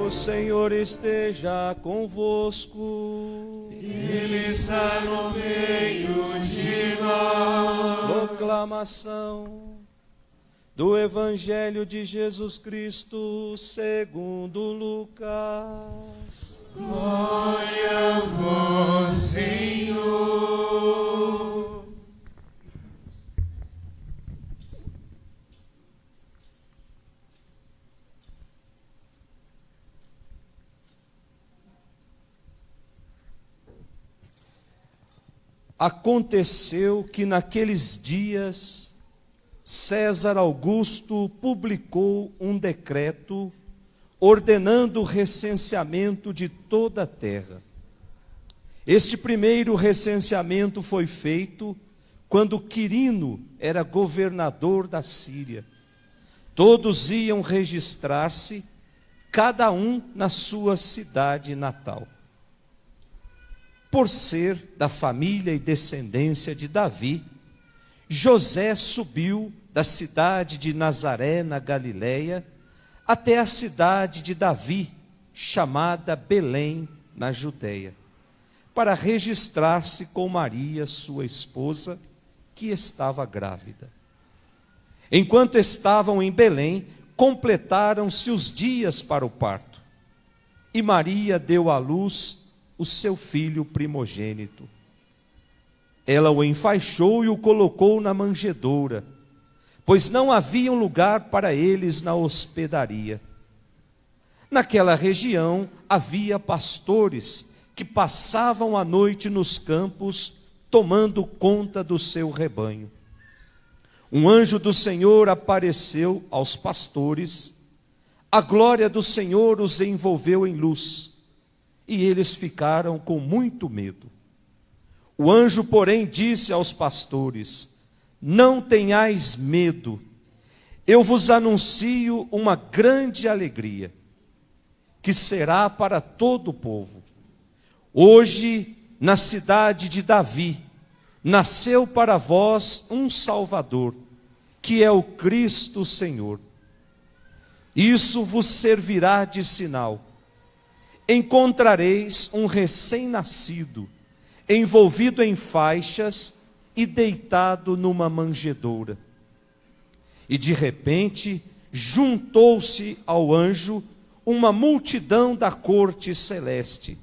O Senhor esteja convosco. Ele está no meio de nós. Proclamação do Evangelho de Jesus Cristo segundo Lucas. Glória a vós, Senhor. Aconteceu que naqueles dias César Augusto publicou um decreto ordenando o recenseamento de toda a terra. Este primeiro recenseamento foi feito quando Quirino era governador da Síria. Todos iam registrar-se, cada um na sua cidade natal. Por ser da família e descendência de Davi, José subiu da cidade de Nazaré, na Galileia, até a cidade de Davi, chamada Belém, na Judeia, para registrar-se com Maria, sua esposa, que estava grávida. Enquanto estavam em Belém, completaram-se os dias para o parto, e Maria deu à luz o seu filho primogênito. Ela o enfaixou e o colocou na manjedoura, pois não havia um lugar para eles na hospedaria. Naquela região havia pastores que passavam a noite nos campos, tomando conta do seu rebanho. Um anjo do Senhor apareceu aos pastores, a glória do Senhor os envolveu em luz, e eles ficaram com muito medo. O anjo, porém, disse aos pastores: não tenhais medo, eu vos anuncio uma grande alegria, que será para todo o povo. Hoje, na cidade de Davi, nasceu para vós um Salvador, que é o Cristo Senhor. Isso vos servirá de sinal. Encontrareis um recém-nascido, envolvido em faixas e deitado numa manjedoura. E de repente juntou-se ao anjo uma multidão da corte celeste.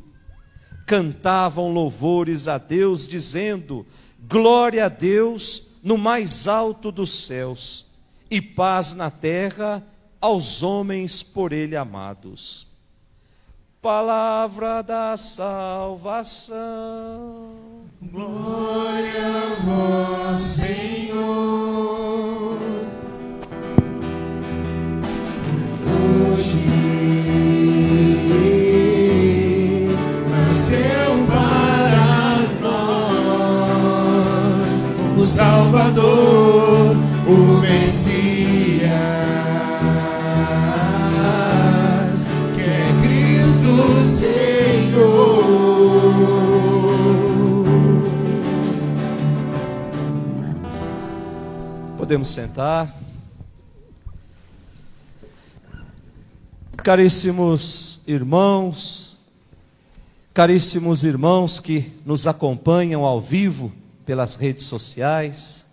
Cantavam louvores a Deus, dizendo: glória a Deus no mais alto dos céus, e paz na terra aos homens por Ele amados. Palavra da salvação. Glória a vós, Senhor. Hoje nasceu para nós o Salvador, o Messias, que é Cristo Senhor. Podemos sentar. Caríssimos irmãos que nos acompanham ao vivo pelas redes sociais,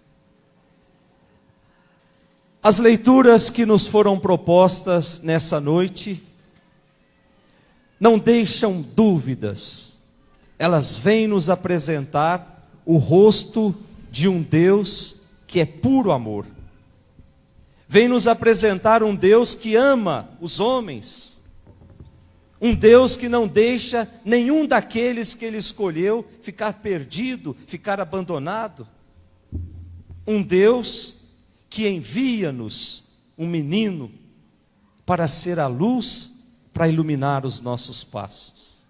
as leituras que nos foram propostas nessa noite não deixam dúvidas. Elas vêm nos apresentar o rosto de um Deus que é puro amor. Vem nos apresentar um Deus que ama os homens, um Deus que não deixa nenhum daqueles que Ele escolheu ficar perdido, ficar abandonado, um Deus que envia-nos um menino para ser a luz, para iluminar os nossos passos.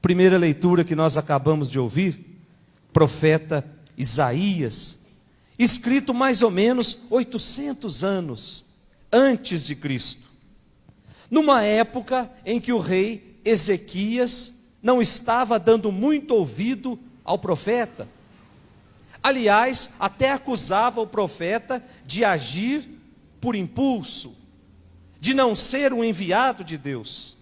Primeira leitura que nós acabamos de ouvir, profeta Isaías, escrito mais ou menos 800 anos antes de Cristo, numa época em que o rei Ezequias não estava dando muito ouvido ao profeta. Aliás, até acusava o profeta de agir por impulso, de não ser um enviado de Deus.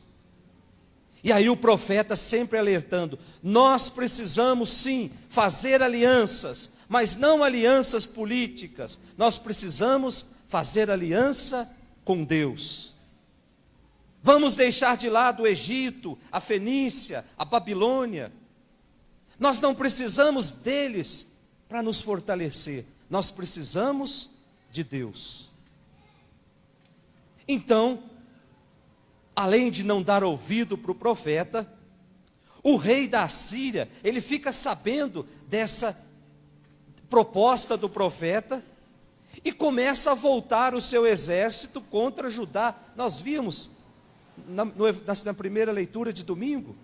E aí o profeta sempre alertando: nós precisamos sim fazer alianças, mas não alianças políticas. Nós precisamos fazer aliança com Deus. Vamos deixar de lado o Egito, a Fenícia, a Babilônia. Nós não precisamos deles para nos fortalecer. Nós precisamos de Deus. Então, além de não dar ouvido para o profeta, o rei da Assíria, ele fica sabendo dessa proposta do profeta e começa a voltar o seu exército contra Judá. Nós vimos na primeira leitura de domingo.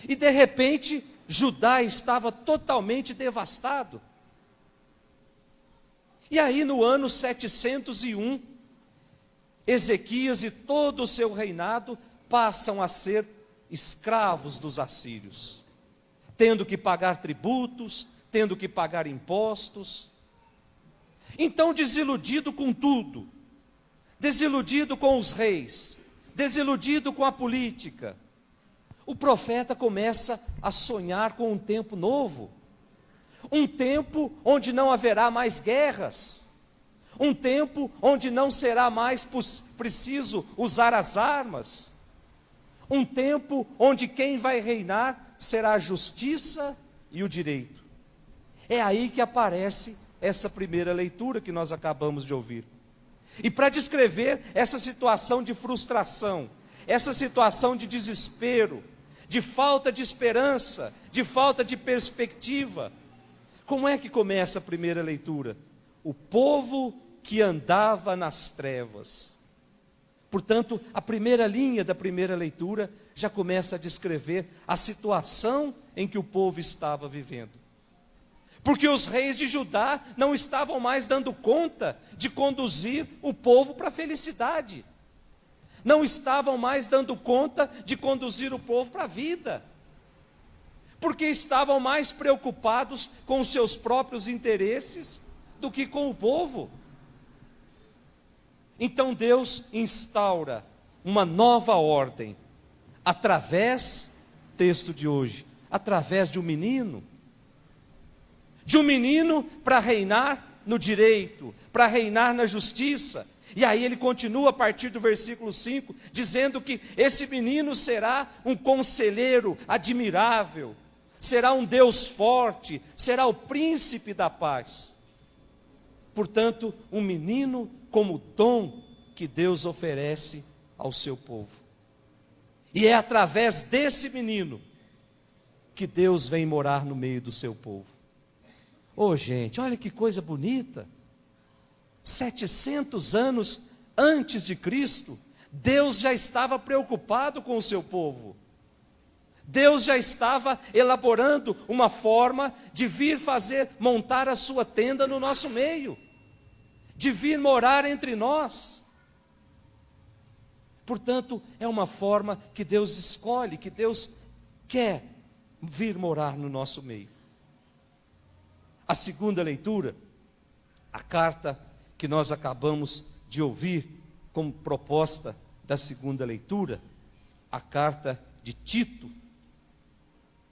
E de repente, Judá estava totalmente devastado. E aí no ano 701, Ezequias e todo o seu reinado passam a ser escravos dos assírios, tendo que pagar tributos, tendo que pagar impostos. Então, desiludido com tudo, desiludido com os reis, desiludido com a política, o profeta começa a sonhar com um tempo novo, um tempo onde não haverá mais guerras, um tempo onde não será mais preciso usar as armas, um tempo onde quem vai reinar será a justiça e o direito. É aí que aparece essa primeira leitura que nós acabamos de ouvir. E para descrever essa situação de frustração, essa situação de desespero, de falta de esperança, de falta de perspectiva, como é que começa a primeira leitura? O povo que andava nas trevas. Portanto, a primeira linha da primeira leitura já começa a descrever a situação em que o povo estava vivendo. Porque os reis de Judá não estavam mais dando conta de conduzir o povo para a felicidade. Não estavam mais dando conta de conduzir o povo para a vida. Porque estavam mais preocupados com os seus próprios interesses do que com o povo. Então Deus instaura uma nova ordem, através, texto de hoje, através de um menino para reinar no direito, para reinar na justiça. E aí ele continua a partir do versículo 5, dizendo que esse menino será um conselheiro admirável, será um Deus forte, será o príncipe da paz. Portanto, um menino como dom que Deus oferece ao seu povo. E é através desse menino que Deus vem morar no meio do seu povo. Oh, gente, olha que coisa bonita. 700 anos antes de Cristo, Deus já estava preocupado com o seu povo. Deus já estava elaborando uma forma de vir montar a sua tenda no nosso meio, de vir morar entre nós. Portanto, é uma forma que Deus escolhe, que Deus quer vir morar no nosso meio. A segunda leitura, a carta que nós acabamos de ouvir como proposta da segunda leitura, a carta de Tito,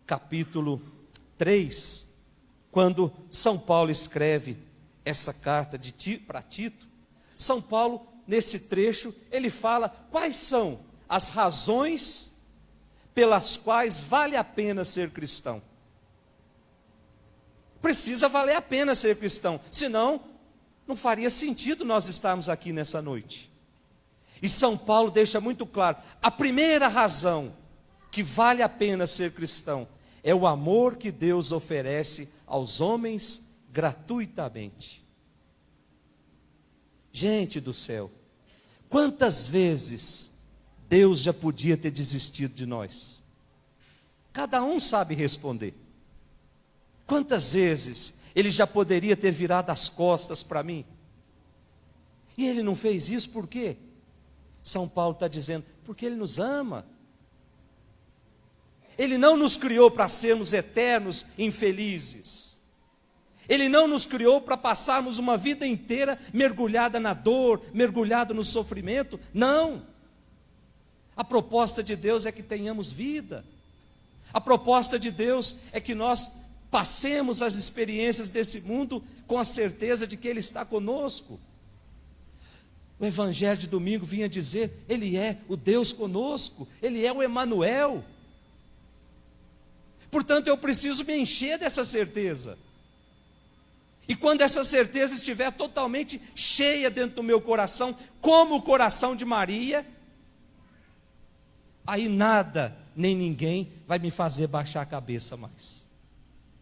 capítulo 3, quando São Paulo escreve essa carta para Tito, São Paulo, nesse trecho, ele fala quais são as razões pelas quais vale a pena ser cristão. Precisa valer a pena ser cristão, senão não faria sentido nós estarmos aqui nessa noite. E São Paulo deixa muito claro, a primeira razão que vale a pena ser cristão é o amor que Deus oferece aos homens gratuitamente. Gente do céu, quantas vezes Deus já podia ter desistido de nós? Cada um sabe responder. Quantas vezes Ele já poderia ter virado as costas para mim? E Ele não fez isso por quê? São Paulo está dizendo, porque Ele nos ama. Ele não nos criou para sermos eternos infelizes. Ele não nos criou para passarmos uma vida inteira mergulhada na dor, mergulhado no sofrimento. Não. A proposta de Deus é que tenhamos vida. A proposta de Deus é que nós passemos as experiências desse mundo com a certeza de que Ele está conosco. O Evangelho de domingo vinha dizer, Ele é o Deus conosco, Ele é o Emanuel. Portanto, eu preciso me encher dessa certeza. E quando essa certeza estiver totalmente cheia dentro do meu coração, como o coração de Maria, aí nada, nem ninguém vai me fazer baixar a cabeça mais.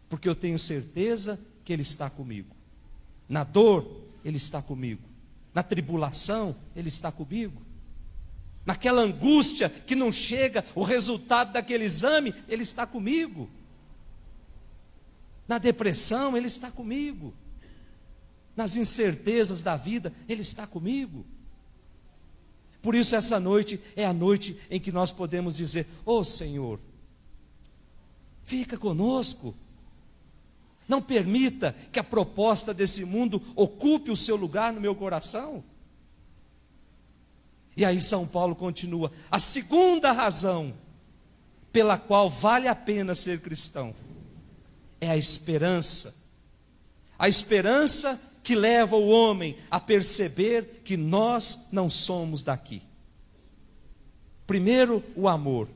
Porque eu tenho certeza que Ele está comigo. Na dor, Ele está comigo. Na tribulação, Ele está comigo. Naquela angústia que não chega o resultado daquele exame, Ele está comigo. Na depressão, Ele está comigo. Nas incertezas da vida, Ele está comigo. Por isso essa noite é a noite em que nós podemos dizer, ô Senhor, fica conosco. Não permita que a proposta desse mundo ocupe o seu lugar no meu coração. E aí São Paulo continua, a segunda razão pela qual vale a pena ser cristão é a esperança. A esperança que leva o homem a perceber que nós não somos daqui. Primeiro, o amor.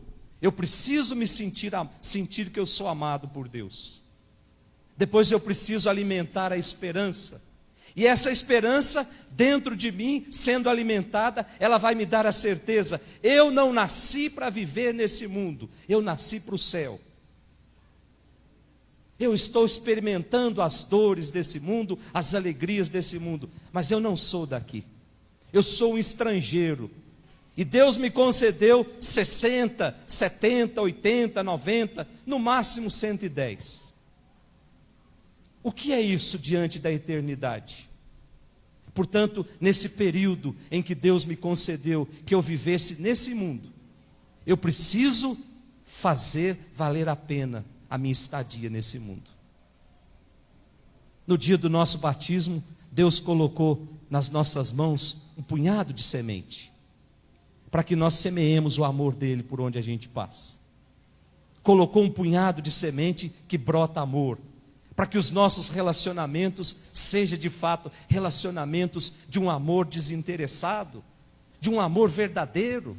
Eu preciso me sentir que eu sou amado por Deus. Depois eu preciso alimentar a esperança. E essa esperança, dentro de mim, sendo alimentada, ela vai me dar a certeza, eu não nasci para viver nesse mundo, eu nasci para o céu. Eu estou experimentando as dores desse mundo, as alegrias desse mundo, mas eu não sou daqui. Eu sou um estrangeiro. E Deus me concedeu 60, 70, 80, 90, no máximo 110. O que é isso diante da eternidade? Portanto, nesse período em que Deus me concedeu que eu vivesse nesse mundo, eu preciso fazer valer a pena a minha estadia nesse mundo. No dia do nosso batismo, Deus colocou nas nossas mãos um punhado de semente, para que nós semeemos o amor dele por onde a gente passa. Colocou um punhado de semente que brota amor, para que os nossos relacionamentos sejam de fato relacionamentos de um amor desinteressado, de um amor verdadeiro.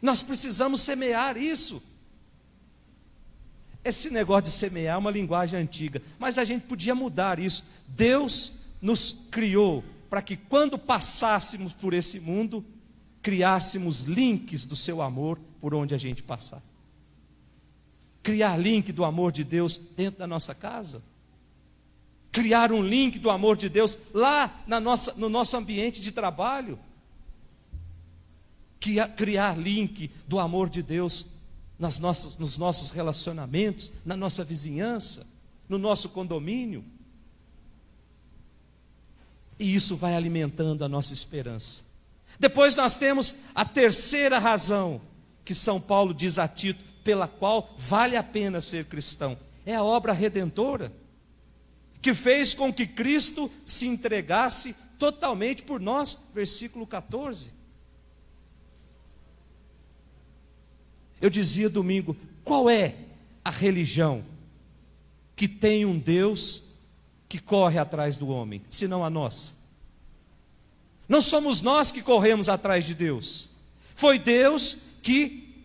Nós precisamos semear isso. Esse negócio de semear é uma linguagem antiga, mas a gente podia mudar isso. Deus nos criou para que quando passássemos por esse mundo, criássemos links do seu amor por onde a gente passar. Criar link do amor de Deus dentro da nossa casa. Criar um link do amor de Deus lá no nosso ambiente de trabalho. Criar link do amor de Deus nos nossos relacionamentos, na nossa vizinhança, no nosso condomínio. E isso vai alimentando a nossa esperança. Depois nós temos a terceira razão que São Paulo diz a Tito, pela qual vale a pena ser cristão. É a obra redentora, que fez com que Cristo se entregasse totalmente por nós. Versículo 14. Eu dizia domingo, qual é a religião que tem um Deus que corre atrás do homem, senão a nossa? Não somos nós que corremos atrás de Deus. Foi Deus que,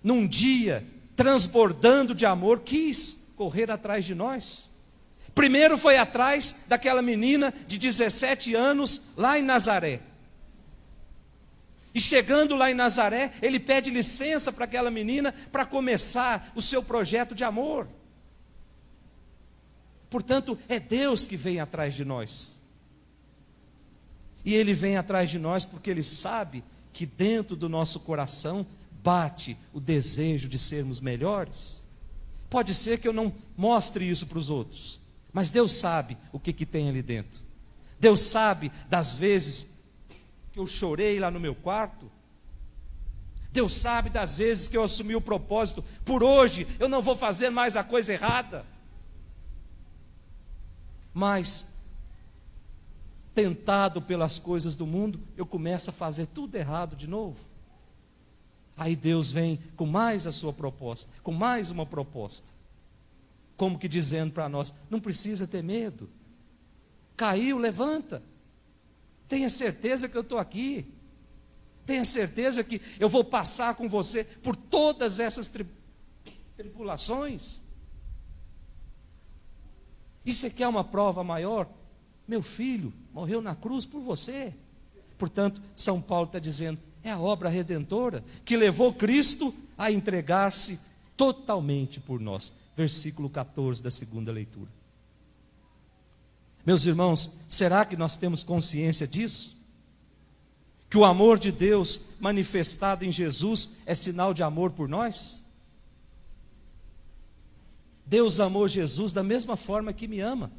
num dia, transbordando de amor, quis correr atrás de nós. Primeiro foi atrás daquela menina de 17 anos, lá em Nazaré. E chegando lá em Nazaré, ele pede licença para aquela menina para começar o seu projeto de amor. Portanto, é Deus que vem atrás de nós. E Ele vem atrás de nós porque Ele sabe que dentro do nosso coração bate o desejo de sermos melhores. Pode ser que eu não mostre isso para os outros, mas Deus sabe o que tem ali dentro. Deus sabe das vezes que eu chorei lá no meu quarto. Deus sabe das vezes que eu assumi o propósito, por hoje eu não vou fazer mais a coisa errada. mas tentado pelas coisas do mundo, eu começo a fazer tudo errado de novo. Aí Deus vem com mais a sua proposta, com mais uma proposta, como que dizendo para nós: não precisa ter medo, caiu, levanta, tenha certeza que eu estou aqui, tenha certeza que eu vou passar com você por todas essas tribulações. E você quer uma prova maior? Meu filho morreu na cruz por você. Portanto, São Paulo está dizendo, é a obra redentora que levou Cristo a entregar-se totalmente por nós. Versículo 14 da segunda leitura. Meus irmãos, será que nós temos consciência disso? Que o amor de Deus manifestado em Jesus é sinal de amor por nós? Deus amou Jesus da mesma forma que me ama,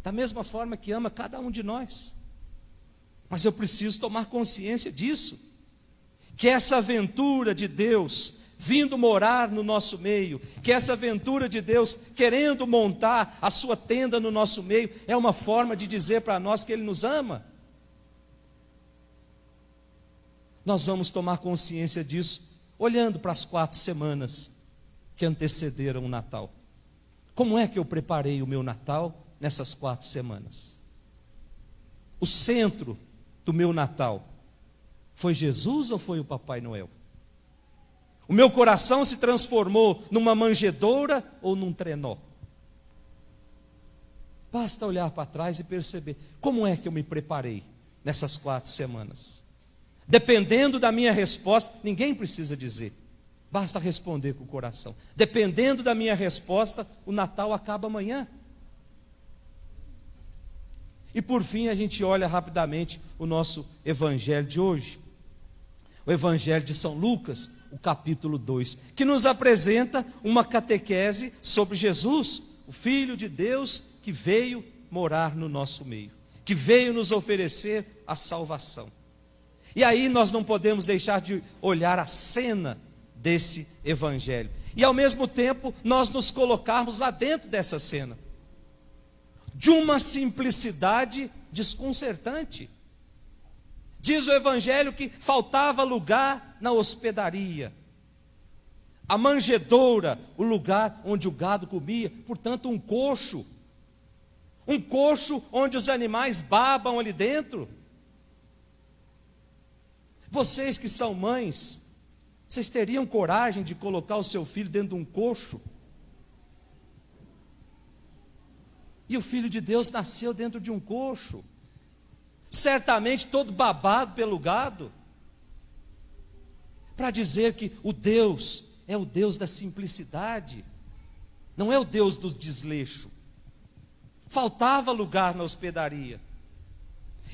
da mesma forma que ama cada um de nós. Mas eu preciso tomar consciência disso, que essa aventura de Deus vindo morar no nosso meio, que essa aventura de Deus querendo montar a sua tenda no nosso meio, é uma forma de dizer para nós que Ele nos ama. Nós vamos tomar consciência disso olhando para as 4 semanas que antecederam o Natal. Como é que eu preparei o meu Natal nessas 4 semanas? O centro do meu Natal foi Jesus ou foi o Papai Noel? O meu coração se transformou numa manjedoura ou num trenó? Basta olhar para trás e perceber como é que eu me preparei nessas 4 semanas. Dependendo da minha resposta, ninguém precisa dizer, basta responder com o coração. Dependendo da minha resposta, o Natal acaba amanhã. E por fim, a gente olha rapidamente o nosso evangelho de hoje. O evangelho de São Lucas, o capítulo 2, que nos apresenta uma catequese sobre Jesus, o Filho de Deus que veio morar no nosso meio, que veio nos oferecer a salvação. E aí nós não podemos deixar de olhar a cena desse evangelho. E ao mesmo tempo, nós nos colocarmos lá dentro dessa cena. De uma simplicidade desconcertante. Diz o evangelho que faltava lugar na hospedaria. A manjedoura, o lugar onde o gado comia, portanto um coxo. Um coxo onde os animais babam ali dentro. Vocês que são mães, vocês teriam coragem de colocar o seu filho dentro de um coxo? E o Filho de Deus nasceu dentro de um coxo, certamente todo babado pelo gado, para dizer que o Deus é o Deus da simplicidade, não é o Deus do desleixo. Faltava lugar na hospedaria,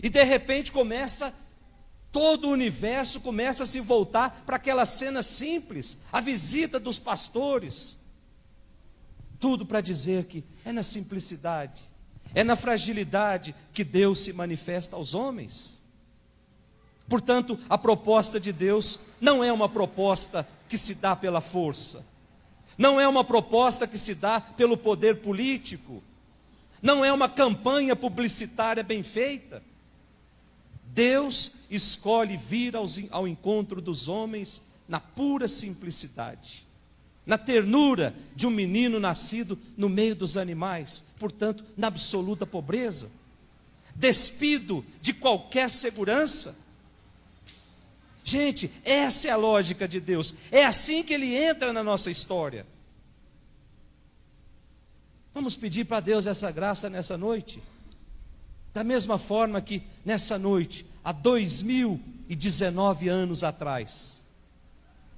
e de repente todo o universo começa a se voltar para aquela cena simples, a visita dos pastores. Tudo para dizer que é na simplicidade, é na fragilidade que Deus se manifesta aos homens. Portanto, a proposta de Deus não é uma proposta que se dá pela força, não é uma proposta que se dá pelo poder político, não é uma campanha publicitária bem feita. Deus escolhe vir ao encontro dos homens na pura simplicidade, na ternura de um menino nascido no meio dos animais, portanto, na absoluta pobreza, despido de qualquer segurança. Gente, essa é a lógica de Deus, é assim que Ele entra na nossa história. Vamos pedir para Deus essa graça nessa noite? Da mesma forma que nessa noite, há 2019 anos atrás,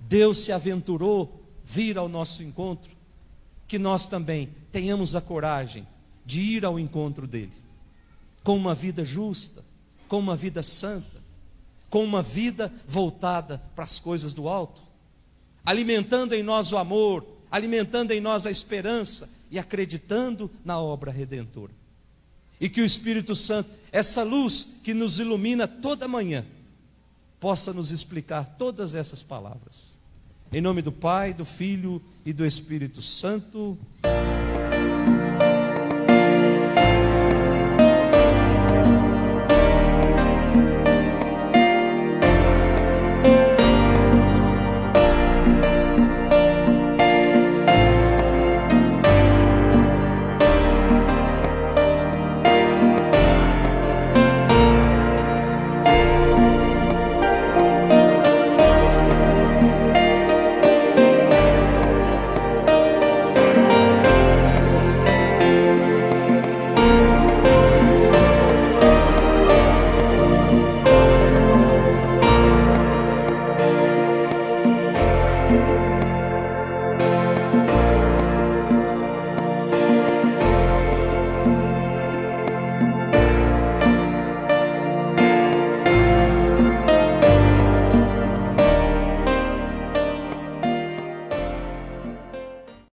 Deus se aventurou vir ao nosso encontro, que nós também tenhamos a coragem de ir ao encontro dele, com uma vida justa, com uma vida santa, com uma vida voltada para as coisas do alto, alimentando em nós o amor, alimentando em nós a esperança e acreditando na obra redentora. E que o Espírito Santo, essa luz que nos ilumina toda manhã, possa nos explicar todas essas palavras. Em nome do Pai, do Filho e do Espírito Santo.